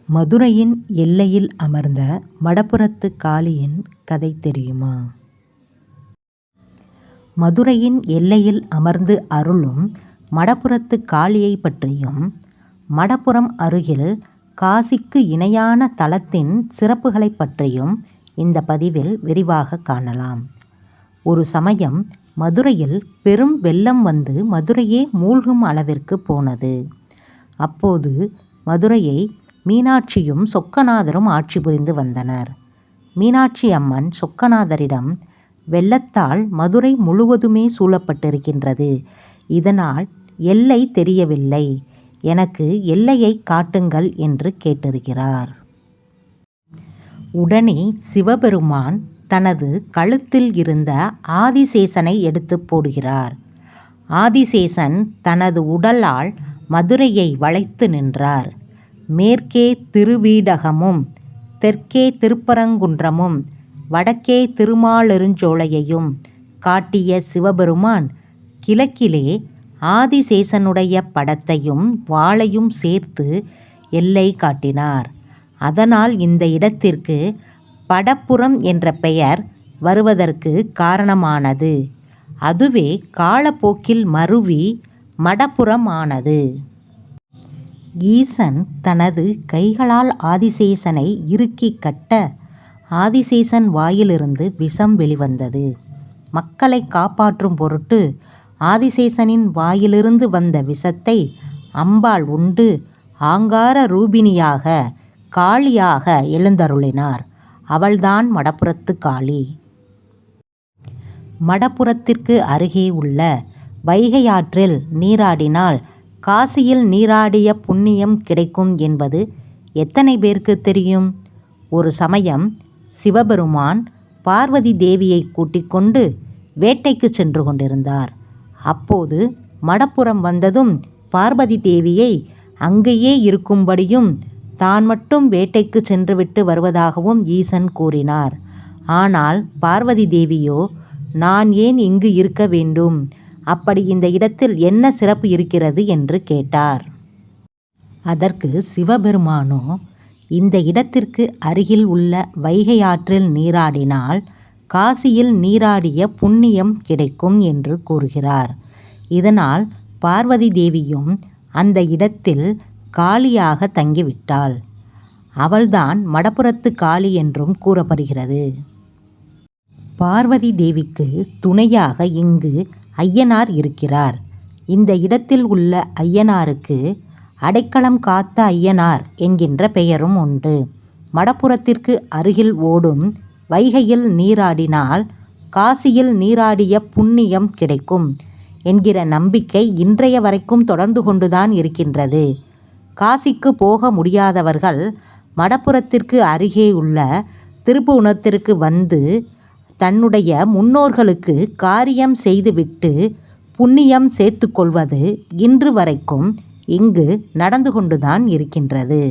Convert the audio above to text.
மதுரையின் எல்லையில் அமர்ந்த மடப்புறத்து காளியின் கதை தெரியுமா? மதுரையின் எல்லையில் அமர்ந்து அருளும் மடப்புறத்து காளியை பற்றியும், மடப்புறம் அருகில் காசிக்கு இணையான தலத்தின் சிறப்புகளை பற்றியும் இந்த பதிவில் விரிவாக காணலாம். ஒரு சமயம் மதுரையில் பெரும் வெள்ளம் வந்து மதுரையே மூழ்கும் அளவிற்கு போனது. அப்போது மதுரையை மீனாட்சியும் சொக்கநாதரும் ஆட்சி புரிந்து வந்தனர். மீனாட்சி அம்மன் சொக்கநாதரிடம், வெள்ளத்தால் மதுரை முழுவதுமே சூழப்பட்டிருக்கின்றது, இதனால் எல்லை தெரியவில்லை, எனக்கு எல்லையை காட்டுங்கள் என்று கேட்டிருக்கிறார். உடனே சிவபெருமான் தனது கழுத்தில் இருந்த ஆதிசேஷனை எடுத்து போடுகிறார். ஆதிசேஷன் தனது உடலால் மதுரையை வளைத்து நின்றார். மேற்கே திருவீடகமும், தெற்கே திருப்பரங்குன்றமும், வடக்கே திருமாலிருஞ்சோலையையும் காட்டிய சிவபெருமான் கிழக்கிலே ஆதிசேஷனுடைய படத்தையும் வாளையும் சேர்த்து எல்லை காட்டினார். அதனால் இந்த இடத்திற்கு படப்புறம் என்ற பெயர் வருவதற்கு காரணமானது. அதுவே காலப்போக்கில் மருவி மடப்புறம் ஆனது. ஈசன் தனது கைகளால் ஆதிசேஷனை இறுக்கி கட்ட ஆதிசேஷன் வாயிலிருந்து விஷம் வெளிவந்தது. மக்களை காப்பாற்றும் பொருட்டு ஆதிசேஷனின் வாயிலிருந்து வந்த விஷத்தை அம்பாள் உண்டு ஆங்கார ரூபிணியாக காளியாக எழுந்தருளினார். அவள்தான் மடப்புறத்து காளி. மடப்புறத்திற்கு அருகே உள்ள வைகை ஆற்றில் நீராடினால் காசியில் நீராடிய புண்ணியம் கிடைக்கும் என்பது எத்தனை பேருக்கு தெரியும்? ஒரு சமயம் சிவபெருமான் பார்வதி தேவியை கூட்டிக் கொண்டு வேட்டைக்கு சென்று கொண்டிருந்தார். அப்போது மடப்புறம் வந்ததும் பார்வதி தேவியை அங்கேயே இருக்கும்படியும் தான் மட்டும் வேட்டைக்கு சென்றுவிட்டு வருவதாகவும் ஈசன் கூறினார். ஆனால் பார்வதி தேவியோ, நான் ஏன் இங்கு இருக்க வேண்டும், அப்படி இந்த இடத்தில் என்ன சிறப்பு இருக்கிறது என்று கேட்டார். அதற்கு சிவபெருமானோ, இந்த இடத்திற்கு அருகில் உள்ள வைகை ஆற்றில் நீராடினால் காசியில் நீராடிய புண்ணியம் கிடைக்கும் என்று கூறுகிறார். இதனால் பார்வதி தேவியும் அந்த இடத்தில் காளியாக தங்கிவிட்டாள். அவள்தான் மடப்புறத்து காளி என்றும் கூறப்படுகிறது. பார்வதி தேவிக்கு துணையாக இங்கு ஐயனார் இருக்கிறார். இந்த இடத்தில் உள்ள ஐயனாருக்கு அடைக்கலம் காத்த ஐயனார் என்கின்ற பெயரும் உண்டு. மடப்புறத்திற்கு அருகில் ஓடும் வைகையில் நீராடினால் காசியில் நீராடிய புண்ணியம் கிடைக்கும் என்கிற நம்பிக்கை இன்றைய வரைக்கும் தொடர்ந்து கொண்டுதான் இருக்கின்றது. காசிக்கு போக முடியாதவர்கள் மடப்புறத்திற்கு அருகே உள்ள திருப்புவனத்திற்கு வந்து தன்னுடைய முன்னோர்களுக்கு காரியம் செய்துவிட்டு புண்ணியம் சேர்த்து கொள்வது இன்று வரைக்கும் இங்கு நடந்து கொண்டுதான் இருக்கின்றது.